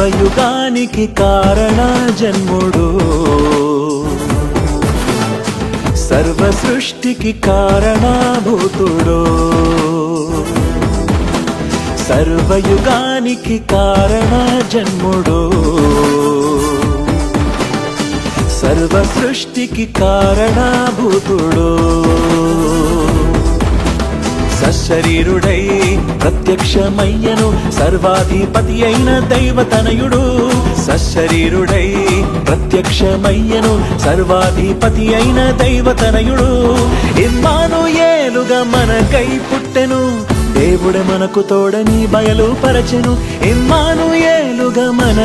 సర్వయుగానికి కారణ జన్ముడు, సర్వ సృష్టికి కారణభూతుడు, సర్వయుగానికి కారణ జన్ముడు, సర్వ సృష్టికి కారణభూతుడు. సశరీరుడై ప్రత్యక్షమయ్యను సర్వాధిపతి అయిన దైవతనయుడు, సశరీరుడై ప్రత్యక్షమయ్యను సర్వాధిపతి అయిన దైవతనయుడు. ఇమ్మానుయేలుగా మనకై పుట్టెను, దేవుడే మనకు తోడని బయలు పరచెను. ఇమ్మానుయేలుగా మన